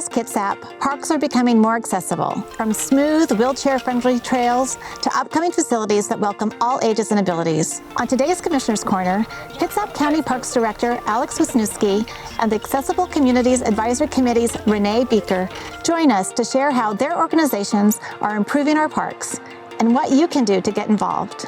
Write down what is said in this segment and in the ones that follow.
Across Kitsap, parks are becoming more accessible, from smooth, wheelchair-friendly trails to upcoming facilities that welcome all ages and abilities. On today's Commissioner's Corner, Kitsap County Parks Director Alex Wisniewski and the Accessible Communities Advisory Committee's Renee Beaker join us to share how their organizations are improving our parks and what you can do to get involved.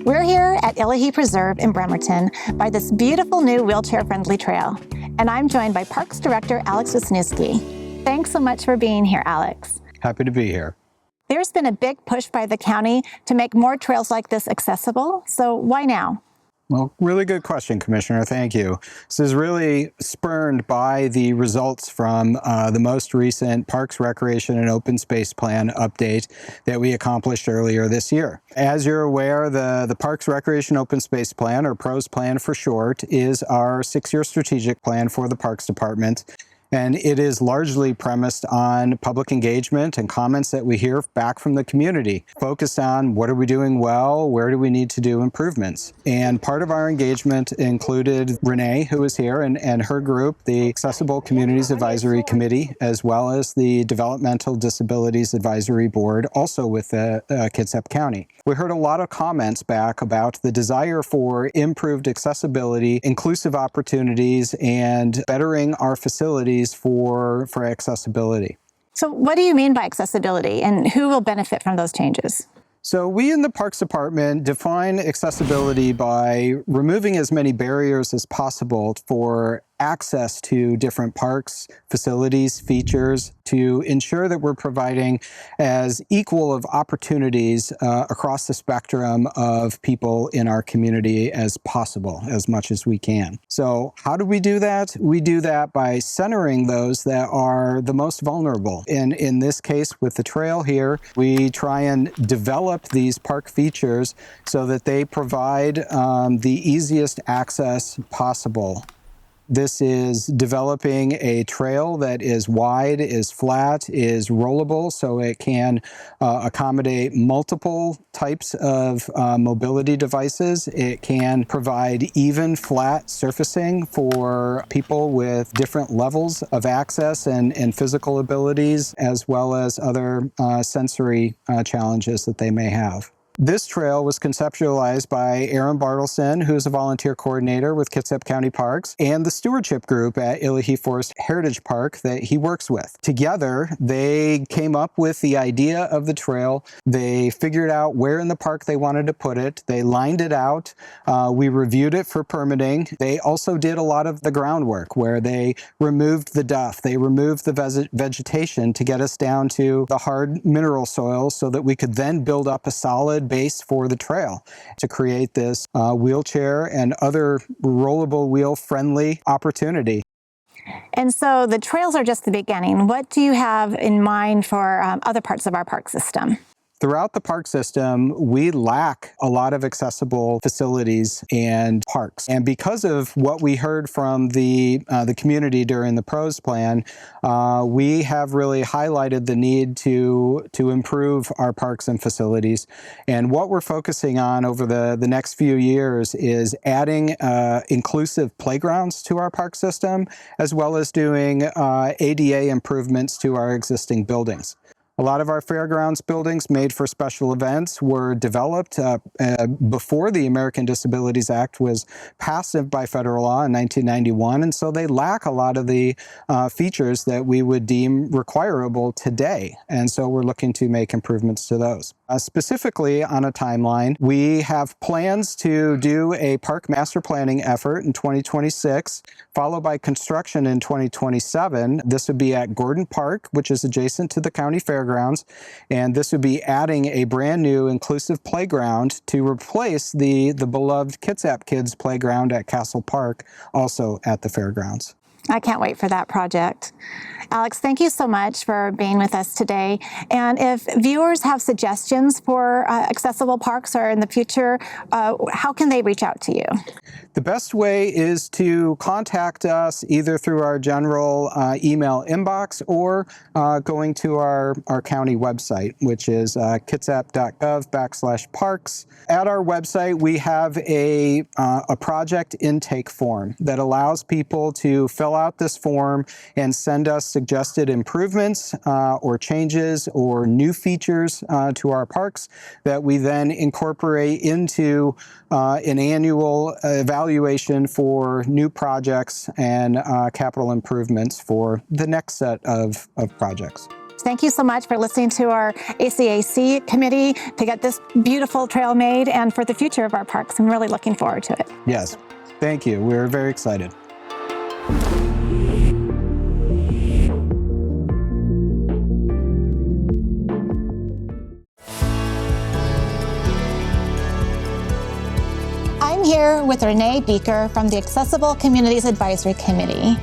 We're here at Illahee Preserve in Bremerton by this beautiful new wheelchair-friendly trail, and I'm joined by Parks Director Alex Wisniewski. Thanks so much for being here, Alex. Happy to be here. There's been a big push by the county to make more trails like this accessible, so why now? Well, really good question, Commissioner. Thank you. This is really spurred by the results from the most recent Parks, Recreation, and Open Space Plan update that we accomplished earlier this year. As you're aware, the Parks, Recreation, Open Space Plan, or PROS plan for short, is our 6-year strategic plan for the Parks Department. And it is largely premised on public engagement and comments that we hear back from the community, focused on what are we doing well, where do we need to do improvements. And part of our engagement included Renee, who is here, and her group, the Accessible Communities Advisory Committee, as well as the Developmental Disabilities Advisory Board, also with Kitsap County. We heard a lot of comments back about the desire for improved accessibility, inclusive opportunities, and bettering our facilities for accessibility. So what do you mean by accessibility, and who will benefit from those changes? So we in the Parks Department define accessibility by removing as many barriers as possible for access to different parks, facilities, features, to ensure that we're providing as equal of opportunities across the spectrum of people in our community as possible, as much as we can. So how do we do that? We do that by centering those that are the most vulnerable. And in this case, with the trail here, we try and develop these park features so that they provide the easiest access possible. This is developing a trail that is wide, is flat, is rollable, so it can accommodate multiple types of mobility devices. It can provide even flat surfacing for people with different levels of access and physical abilities, as well as other sensory challenges that they may have. This trail was conceptualized by Aaron Bartleson, who's a volunteer coordinator with Kitsap County Parks, and the stewardship group at Illahee Forest Heritage Park that he works with. Together, they came up with the idea of the trail. They figured out where in the park they wanted to put it. They lined it out. We reviewed it for permitting. They also did a lot of the groundwork where they removed the duff. They removed the vegetation to get us down to the hard mineral soil so that we could then build up a solid base for the trail to create this wheelchair and other rollable wheel friendly opportunity. And so the trails are just the beginning. What do you have in mind for other parts of our park system? Throughout the park system, we lack a lot of accessible facilities and parks. And because of what we heard from the community during the PROS plan, we have really highlighted the need to improve our parks and facilities. And what we're focusing on over the next few years is adding inclusive playgrounds to our park system, as well as doing ADA improvements to our existing buildings. A lot of our fairgrounds buildings made for special events were developed before the American Disabilities Act was passed by federal law in 1991, and so they lack a lot of the features that we would deem requirable today. And so we're looking to make improvements to those. Specifically on a timeline, we have plans to do a park master planning effort in 2026, followed by construction in 2027. This would be at Gordon Park, which is adjacent to the county fairgrounds, and this would be adding a brand new inclusive playground to replace the beloved Kitsap Kids playground at Castle Park, also at the fairgrounds. I can't wait for that project. Alex, thank you so much for being with us today. And if viewers have suggestions for accessible parks or in the future, how can they reach out to you? The best way is to contact us either through our general email inbox or going to our county website, which is kitsap.gov/parks. At our website, we have a project intake form that allows people to fill out this form and send us suggested improvements or changes or new features to our parks that we then incorporate into an annual evaluation for new projects and capital improvements for the next set of projects. Thank you so much for listening to our ACAC committee to get this beautiful trail made and for the future of our parks. I'm really looking forward to it. Yes, thank you. We're very excited. I'm here with Renee Beaker from the Accessible Communities Advisory Committee.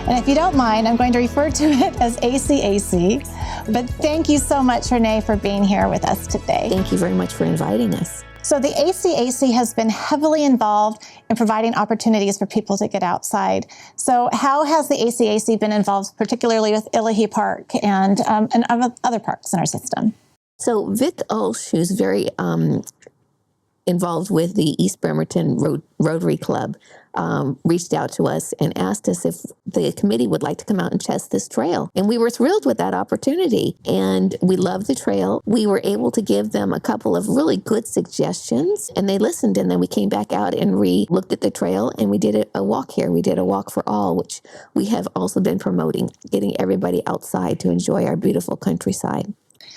And if you don't mind, I'm going to refer to it as ACAC. But thank you so much, Renee, for being here with us today. Thank you very much for inviting us. So the ACAC has been heavily involved in providing opportunities for people to get outside. So how has the ACAC been involved, particularly with Illahee Park and other parks in our system? So Vic Ulsh, who's very involved with the East Bremerton Rotary Club, reached out to us and asked us if the committee would like to come out and test this trail. And we were thrilled with that opportunity. And we loved the trail. We were able to give them a couple of really good suggestions, and they listened. And then we came back out and re-looked at the trail, and we did a walk here. We did a walk for all, which we have also been promoting, getting everybody outside to enjoy our beautiful countryside.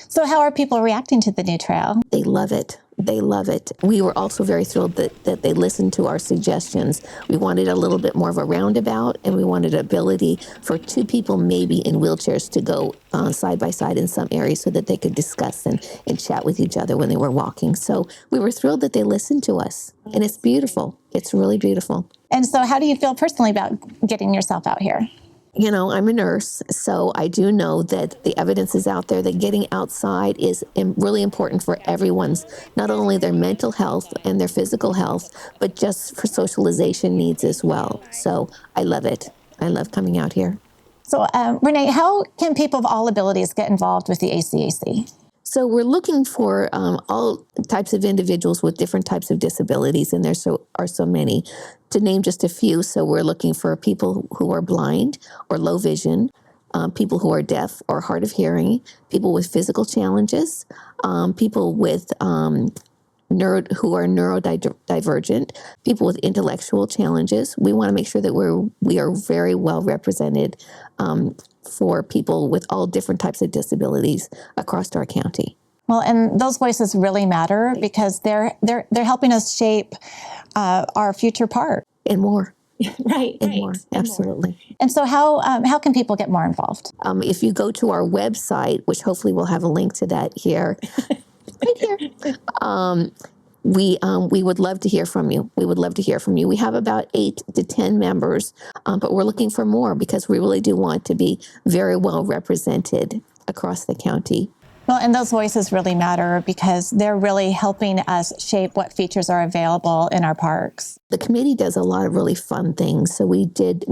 So how are people reacting to the new trail? They love it. They love it. We were also very thrilled that they listened to our suggestions. We wanted a little bit more of a roundabout, and we wanted ability for two people maybe in wheelchairs to go side by side in some areas so that they could discuss and chat with each other when they were walking. So we were thrilled that they listened to us, and it's beautiful. It's really beautiful. And so how do you feel personally about getting yourself out here? You know, I'm a nurse, so I do know that the evidence is out there that getting outside is really important for everyone's, not only their mental health and their physical health, but just for socialization needs as well. So I love it. I love coming out here. So Renee, how can people of all abilities get involved with the ACAC? So we're looking for all types of individuals with different types of disabilities, and there are so many. To name just a few, so we're looking for people who are blind or low vision, people who are deaf or hard of hearing, people with physical challenges, people with who are neurodivergent, people with intellectual challenges. We want to make sure that we are very well represented for people with all different types of disabilities across our county. Well, and those voices really matter because they're helping us shape our future park. And more. Right. And more, absolutely. And so how can people get more involved? If you go to our website, which hopefully we'll have a link to that here, right here, we would love to hear from you. We would love to hear from you. We have about 8 to 10 members, but we're looking for more because we really do want to be very well represented across the county. Well, and those voices really matter because they're really helping us shape what features are available in our parks. The committee does a lot of really fun things. So we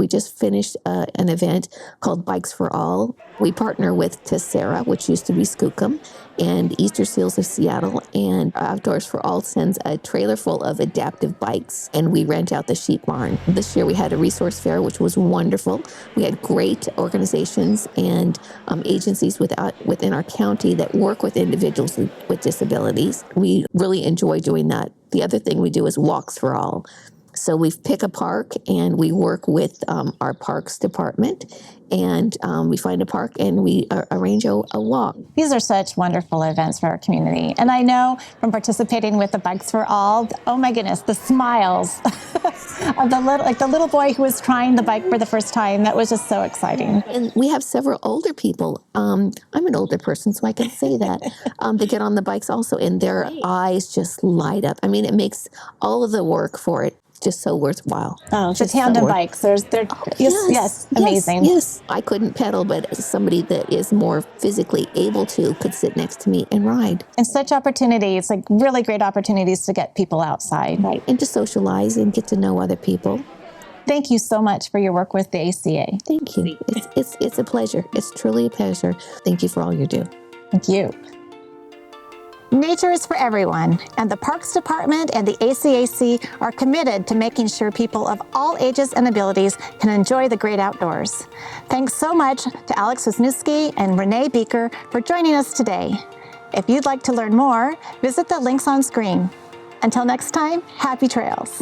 just finished an event called Bikes for All. We partner with Tessera, which used to be Skookum, and Easter Seals of Seattle, and Outdoors for All sends a trailer full of adaptive bikes, and we rent out the sheep barn. This year we had a resource fair, which was wonderful. We had great organizations and agencies within our county that work with individuals with disabilities. We really enjoy doing that. The other thing we do is Walks for All. So we pick a park and we work with our parks department, and we find a park and we arrange a walk. These are such wonderful events for our community. And I know from participating with the Bikes for All, oh my goodness, the smiles of the little boy who was trying the bike for the first time. That was just so exciting. And we have several older people. I'm an older person, so I can say that. They get on the bikes also, and their eyes just light up. I mean, it makes all of the work for it just so worthwhile. Oh, the Just so tandem worth- bikes. Yes, amazing. Yes, I couldn't pedal, but somebody that is more physically able to could sit next to me and ride. And such opportunities, like really great opportunities to get people outside. Right. And to socialize and get to know other people. Thank you so much for your work with the ACA. Thank you. It's a pleasure. It's truly a pleasure. Thank you for all you do. Thank you. Nature is for everyone, and the Parks Department and the ACAC are committed to making sure people of all ages and abilities can enjoy the great outdoors. Thanks so much to Alex Wisniewski and Renee Beaker for joining us today. If you'd like to learn more, visit the links on screen. Until next time, happy trails.